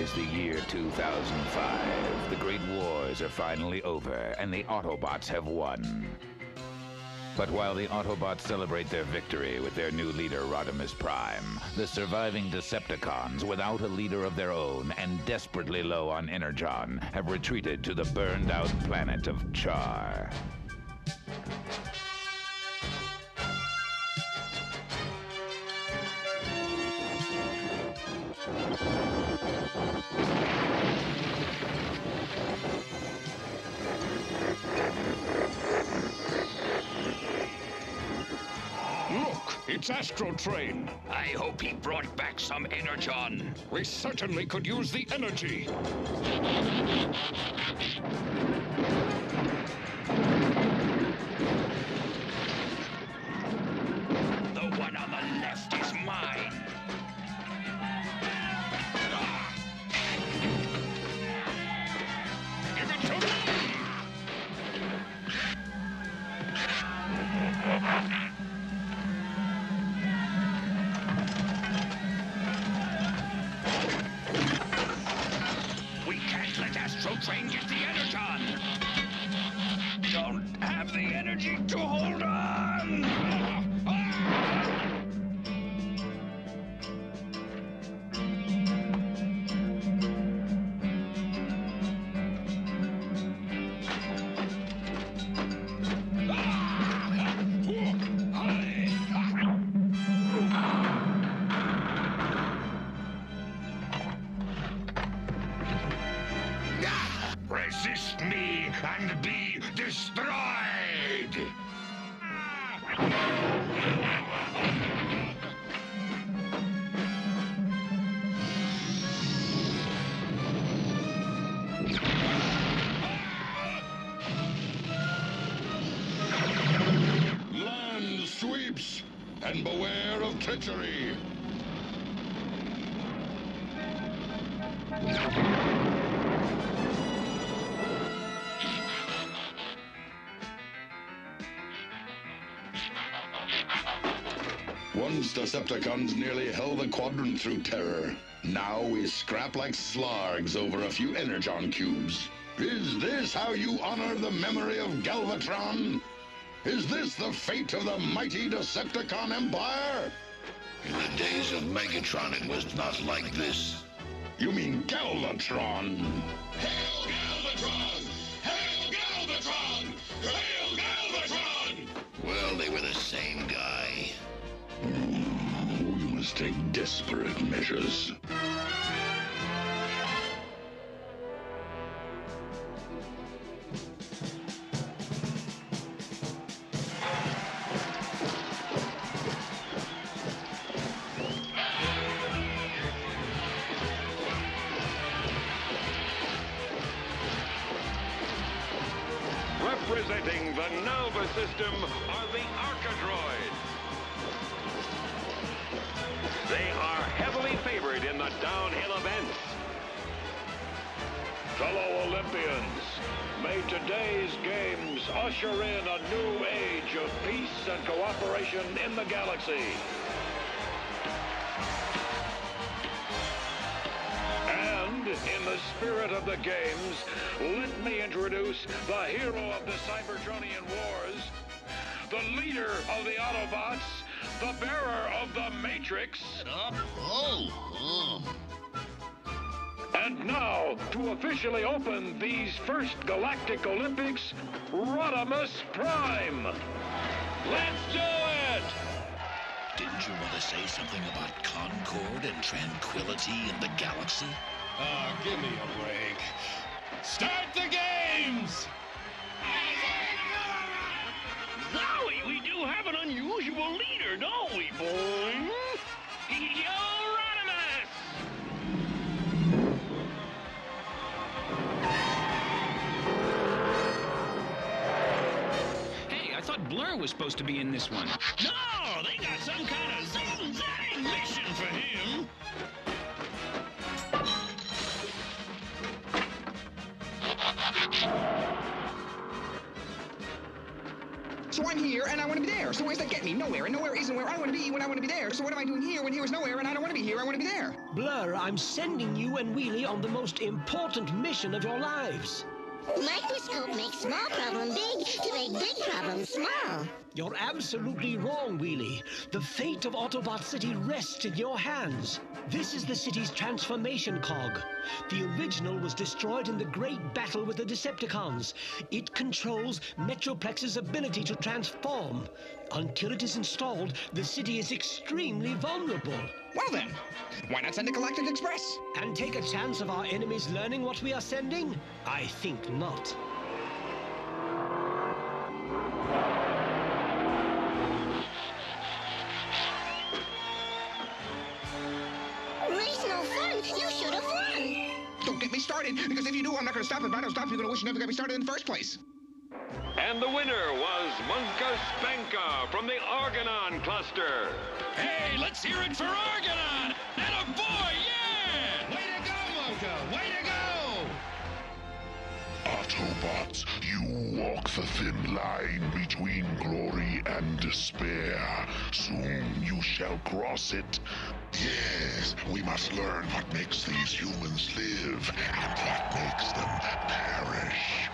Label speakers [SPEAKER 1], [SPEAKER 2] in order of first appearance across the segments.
[SPEAKER 1] is the year 2005. The Great Wars are finally over, and the Autobots have won. But while the Autobots celebrate their victory with their new leader, Rodimus Prime, the surviving Decepticons, without a leader of their own and desperately low on Energon, have retreated to the burned-out planet of Char.
[SPEAKER 2] It's Astro Train.
[SPEAKER 3] I hope he brought back some Energon.
[SPEAKER 2] We certainly could use the energy.
[SPEAKER 3] The one on the left is mine.
[SPEAKER 2] Give it to me!
[SPEAKER 3] Train get the Energon! Don't have the energy to hold on! Resist me and be destroyed!
[SPEAKER 2] Land sweeps, and beware of treachery! Once Decepticons nearly held the quadrant through terror. Now we scrap like slargs over a few Energon cubes. Is this how you honor the memory of Galvatron? Is this the fate of the mighty Decepticon Empire?
[SPEAKER 4] In the days of Megatron, it was not like this.
[SPEAKER 2] You mean Galvatron?
[SPEAKER 4] Hail Galvatron! Hail Galvatron! Hail Galvatron! Well, they were the same guy.
[SPEAKER 2] We must take desperate measures.
[SPEAKER 5] Representing the Nova system are the Archadroids. They are heavily favored in the downhill events.
[SPEAKER 6] Fellow Olympians, may today's games usher in a new age of peace and cooperation in the galaxy. And in the spirit of the games, let me introduce the hero of the Cybertronian Wars, the leader of the Autobots, the bearer of the Matrix. And now, to officially open these first Galactic Olympics, Rodimus Prime. Let's do it!
[SPEAKER 4] Didn't you want to say something about concord and tranquility in the galaxy?
[SPEAKER 7] Give me a break. Start the games!
[SPEAKER 3] Zowie, we do have an unusual leader, don't we, boy? Yo, Rodimus!
[SPEAKER 8] Hey, I thought Blur was supposed to be in this one.
[SPEAKER 3] No, they got some kind of zing-zang mission for him.
[SPEAKER 9] So I'm here, and I want to be there. So where's that get me? Nowhere, and nowhere isn't where I want to be when I want to be there. So what am I doing here when here is nowhere, and I don't want to be here, I want to be there?
[SPEAKER 10] Blur, I'm sending you and Wheelie on the most important mission of your lives.
[SPEAKER 11] Microscope makes small problem big to make big problems small.
[SPEAKER 10] You're absolutely wrong, Wheelie. The fate of Autobot City rests in your hands. This is the city's transformation cog. The original was destroyed in the great battle with the Decepticons. It controls Metroplex's ability to transform. Until it is installed, the city is extremely vulnerable.
[SPEAKER 9] Well then, why not send a Galactic Express?
[SPEAKER 10] And take a chance of our enemies learning what we are sending? I think not.
[SPEAKER 11] Race no fun, you should have won.
[SPEAKER 9] Don't get me started, because if you do, I'm not going to stop. If I don't stop, you're going to wish you never got me started in the first place.
[SPEAKER 5] And the winner was Munka Spanka from the Argonon cluster.
[SPEAKER 7] Hey, let's hear it for Argonon! And a boy, yeah! Way to go, Monka! Way to go!
[SPEAKER 2] Autobots, you walk the thin line between glory and despair. Soon you shall cross it. Yes, we must learn what makes these humans live and what makes them perish.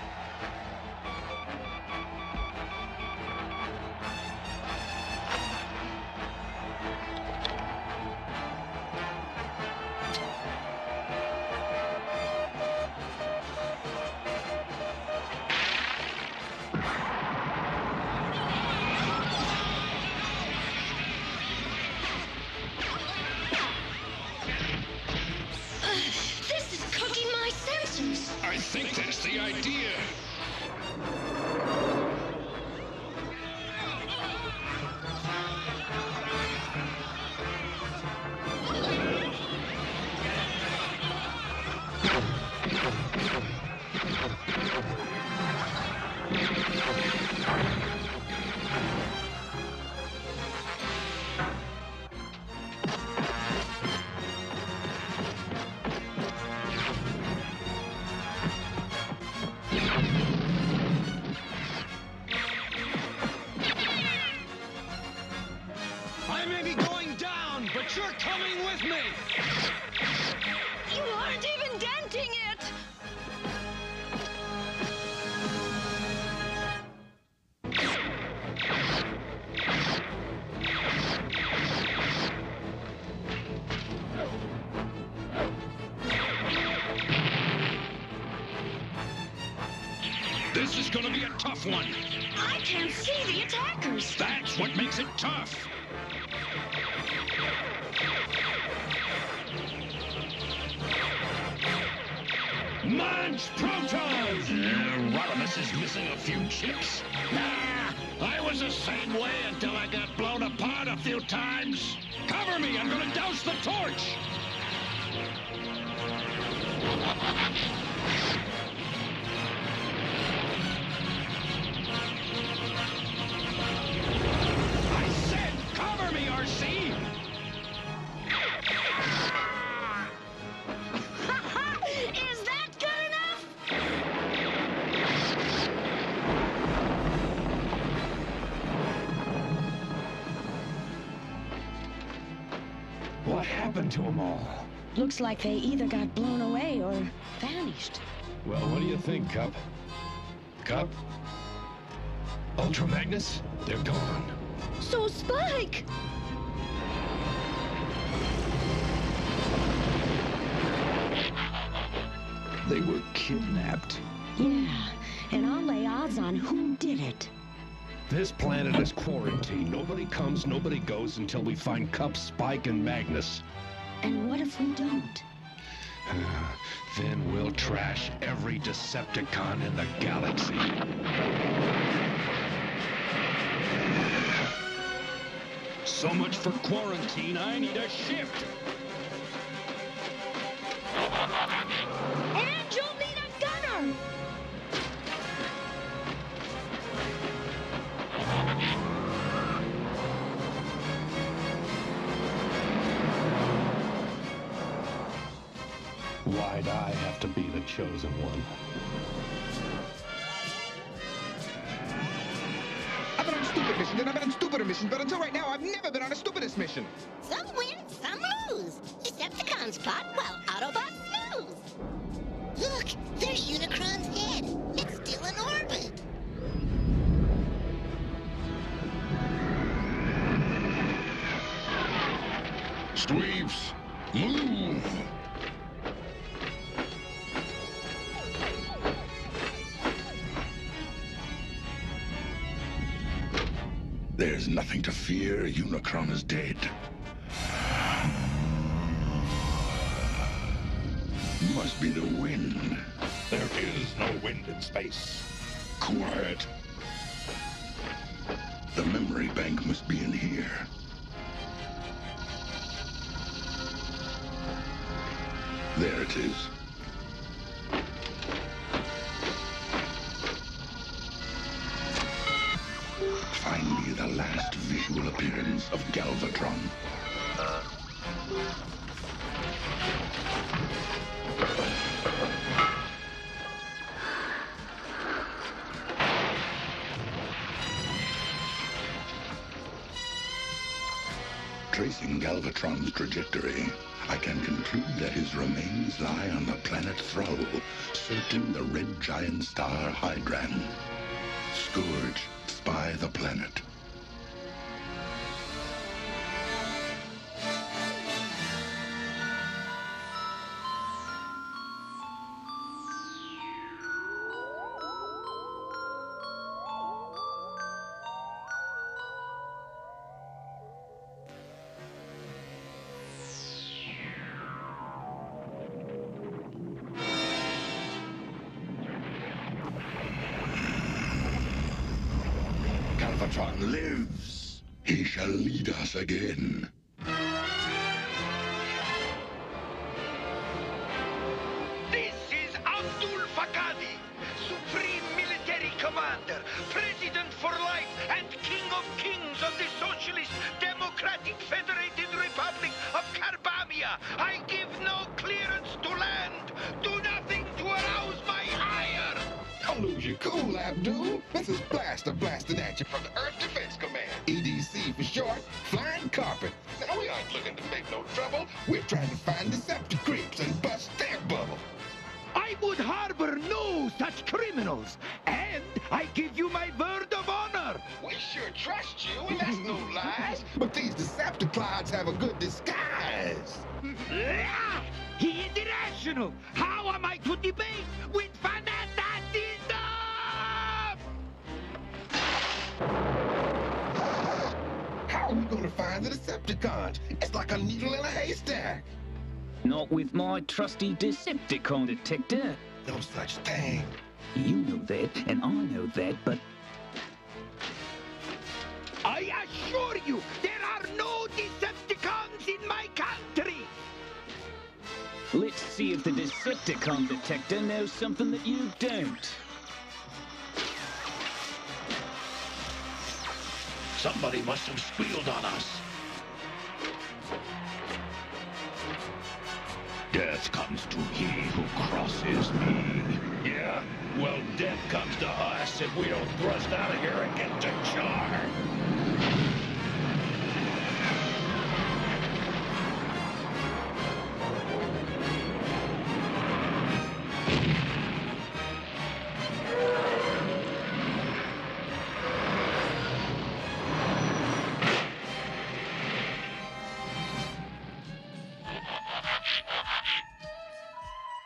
[SPEAKER 11] This is cooking my senses.
[SPEAKER 7] I think that's the idea.
[SPEAKER 10] I may be going down, but you're coming with me!
[SPEAKER 11] You aren't even denting it.
[SPEAKER 7] This is gonna be a tough one.
[SPEAKER 11] I can't see the attackers.
[SPEAKER 7] That's what makes it tough. Munch protons! Rodimus is missing a few chips. Nah, I was the same way until I got blown apart a few times. Cover me, I'm gonna douse the torch! I said cover me, RC!
[SPEAKER 11] Is that good enough?
[SPEAKER 7] What happened to them all?
[SPEAKER 12] Looks like they either got blown away or vanished.
[SPEAKER 7] Well, what do you think, Cup? Cup? Ultra Magnus? They're gone.
[SPEAKER 12] So Spike!
[SPEAKER 7] They were kidnapped.
[SPEAKER 12] Yeah, and I'll lay odds on who did it.
[SPEAKER 7] This planet is quarantined. Nobody comes, nobody goes until we find Cup, Spike, and Magnus.
[SPEAKER 12] And what if we don't?
[SPEAKER 7] Then we'll trash every Decepticon in the galaxy. So much for quarantine, I need a shift.
[SPEAKER 12] And you'll need a gunner!
[SPEAKER 7] Why'd I have to be the chosen one?
[SPEAKER 9] missions, and I've been on stupider missions, but until right now, I've never been on a stupidest mission.
[SPEAKER 11] Some win, some lose. Decepticons plot while Autobots snooze. Look, there's Unicron's head. It's still in orbit.
[SPEAKER 2] Sweeps, move! There's nothing to fear. Unicron is dead. Must be the wind.
[SPEAKER 7] There is no wind in space.
[SPEAKER 2] Quiet. The memory bank must be in here. There it is. Find me the last visual appearance of Galvatron. Tracing Galvatron's trajectory, I can conclude that his remains lie on the planet Thrall, circling the red giant star Hydran. Scourge, spy the planet. Galvatron lives. He shall lead us again.
[SPEAKER 3] This is Abdul Fakadi, Supreme Military Commander, President for life, and King of Kings of the Socialist Democratic Federated Republic of Carbamia. I give no clearance to land. Do nothing to arouse my ire.
[SPEAKER 9] Don't lose your cool, Abdul. This is Blaster blasting at you from the Earth Defense Command. EDC for short, flying carpet. Now, we aren't looking to make no trouble. We're trying to find Decepticreeps and bust their bubble.
[SPEAKER 3] I would harbor no such criminals, and I give you my word of honor.
[SPEAKER 9] We sure trust you, and that's no lies. But these Decepticons have a good disguise.
[SPEAKER 3] He is irrational. How am I to debate with fanaticism?
[SPEAKER 9] How are we going to find the Decepticons? It's like a needle in a haystack.
[SPEAKER 8] Not with my trusty Decepticon detector.
[SPEAKER 9] No such thing.
[SPEAKER 8] You know that, and I know that, but...
[SPEAKER 3] I assure you, there are no Decepticons in my country.
[SPEAKER 8] Let's see if the Decepticon detector knows something that you don't.
[SPEAKER 7] Somebody must have squealed on us. Death comes to he who crosses me. Yeah, well, death comes to us if we don't thrust out of here and get to Char.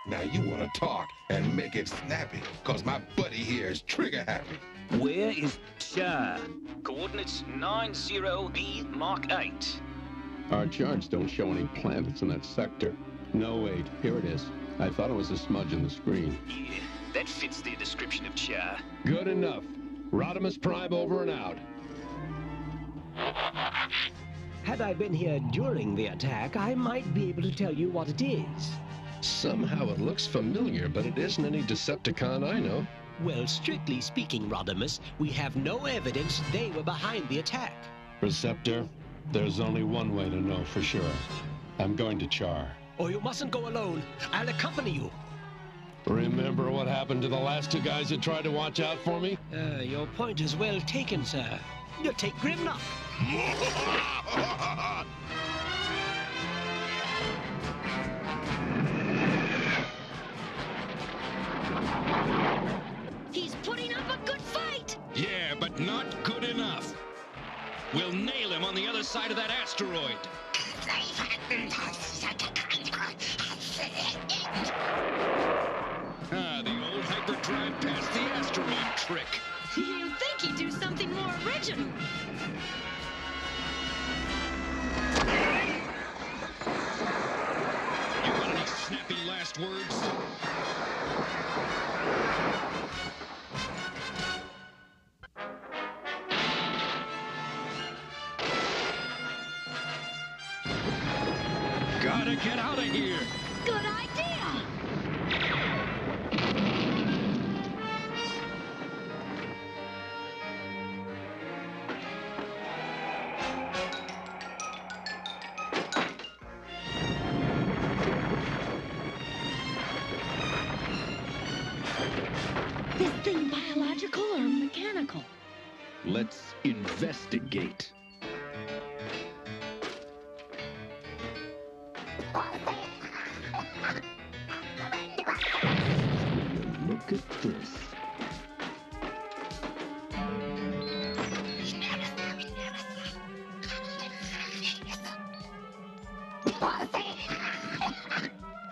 [SPEAKER 9] Now you want to talk and make it snappy, cause my buddy here is trigger happy.
[SPEAKER 8] Where is Char? Coordinates 90B Mark 8.
[SPEAKER 13] Our charts don't show any planets in that sector. No, wait, here it is. I thought it was a smudge in the screen.
[SPEAKER 8] Yeah, that fits their description of Char.
[SPEAKER 13] Good enough. Rodimus Prime over and out.
[SPEAKER 10] Had I been here during the attack, I might be able to tell you what it is.
[SPEAKER 13] Somehow it looks familiar, but it isn't any Decepticon I know.
[SPEAKER 10] Well, strictly speaking, Rodimus, we have no evidence they were behind the attack.
[SPEAKER 13] Receptor, there's only one way to know for sure. I'm going to Char.
[SPEAKER 10] Oh, you mustn't go alone. I'll accompany you.
[SPEAKER 13] Remember what happened to the last two guys that tried to watch out for me?
[SPEAKER 10] Your point is well taken, sir. You take Grimlock.
[SPEAKER 11] He's putting up a good fight!
[SPEAKER 7] Yeah, but not good enough. We'll nail him on the other side of that asteroid. The old hyperdrive past the asteroid trick.
[SPEAKER 11] You'd think he'd do something more original.
[SPEAKER 7] You got any snappy last words? Gotta get out of here.
[SPEAKER 11] Good idea!
[SPEAKER 12] This thing biological or mechanical?
[SPEAKER 8] Let's investigate. Look at this.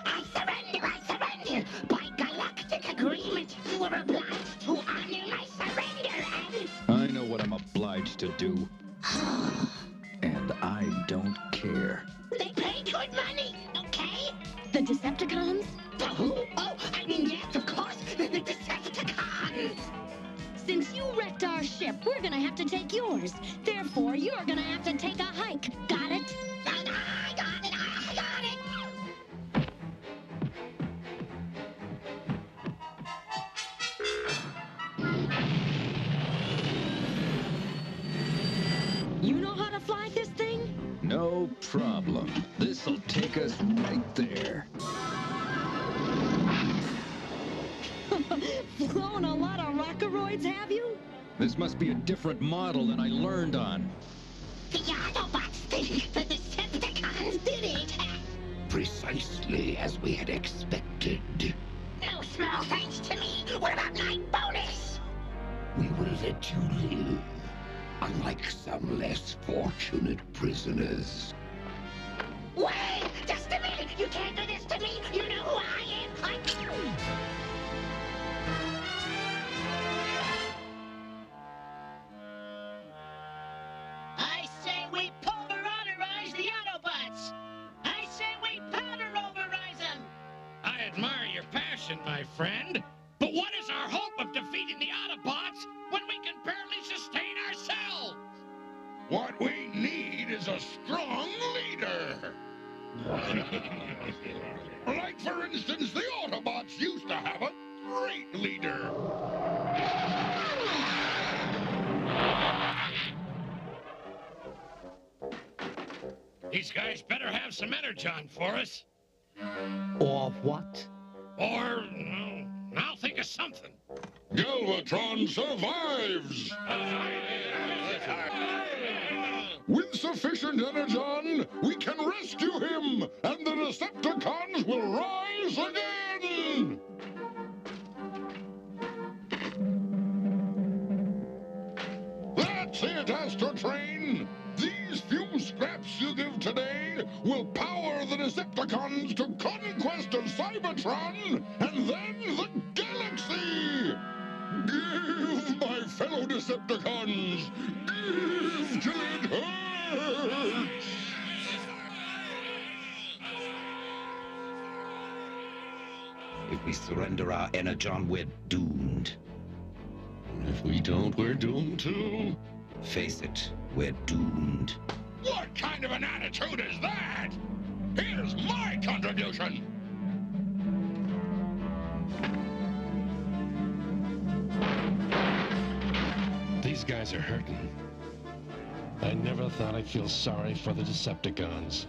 [SPEAKER 11] I surrender! By galactic agreement, you are obliged to honor my surrender and...
[SPEAKER 8] I know what I'm obliged to do. And I don't care.
[SPEAKER 11] They pay good money, okay?
[SPEAKER 12] The Decepticons?
[SPEAKER 11] The who? Oh, I mean, yes, of course, the Decepticons!
[SPEAKER 12] Since you wrecked our ship, we're gonna have to take yours. Therefore, you're gonna have to take a hike. Got it?
[SPEAKER 11] I got it!
[SPEAKER 12] You know how to fly this thing?
[SPEAKER 8] No problem. This'll take us right there.
[SPEAKER 12] Flown a lot of rockeroids, have you?
[SPEAKER 8] This must be a different model than I learned on.
[SPEAKER 11] The Autobots think the Decepticons did it!
[SPEAKER 9] Precisely as we had expected.
[SPEAKER 11] No small thanks to me! What about my bonus?
[SPEAKER 9] We will let you live, unlike some less fortunate prisoners.
[SPEAKER 11] Wait! Just a minute! You can't do this to me! You know who I am! I say we pulverize the Autobots! I say we powder overize them!
[SPEAKER 7] I admire your passion, my friend. But what is our hope of defeating the Autobots when we can barely sustain ourselves?
[SPEAKER 2] What we need is a strong leader. Like, for instance, the Autobots used to have a great leader.
[SPEAKER 7] These guys better have some energon for us.
[SPEAKER 10] Or what?
[SPEAKER 7] Or, I'll think of something.
[SPEAKER 2] Galvatron survives! With sufficient energon, we can rescue him, and the Decepticons will rise again! That's it, Astrotrain! These few scraps you give today will power the Decepticons to conquest of Cybertron, and then the galaxy! Give, my fellow Decepticons! Give till it hurts!
[SPEAKER 14] If we surrender our energon, we're doomed.
[SPEAKER 2] If we don't, we're doomed too.
[SPEAKER 14] Face it, we're doomed.
[SPEAKER 2] What kind of an attitude is that? Here's my contribution!
[SPEAKER 13] These guys are hurting. I never thought I'd feel sorry for the Decepticons.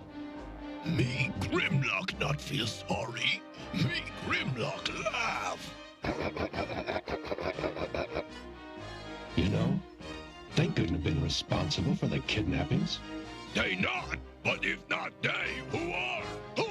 [SPEAKER 7] Me Grimlock not feel sorry. Me Grimlock laugh.
[SPEAKER 15] You know, they couldn't have been responsible for the kidnappings.
[SPEAKER 7] They not, but if not they, who are? Who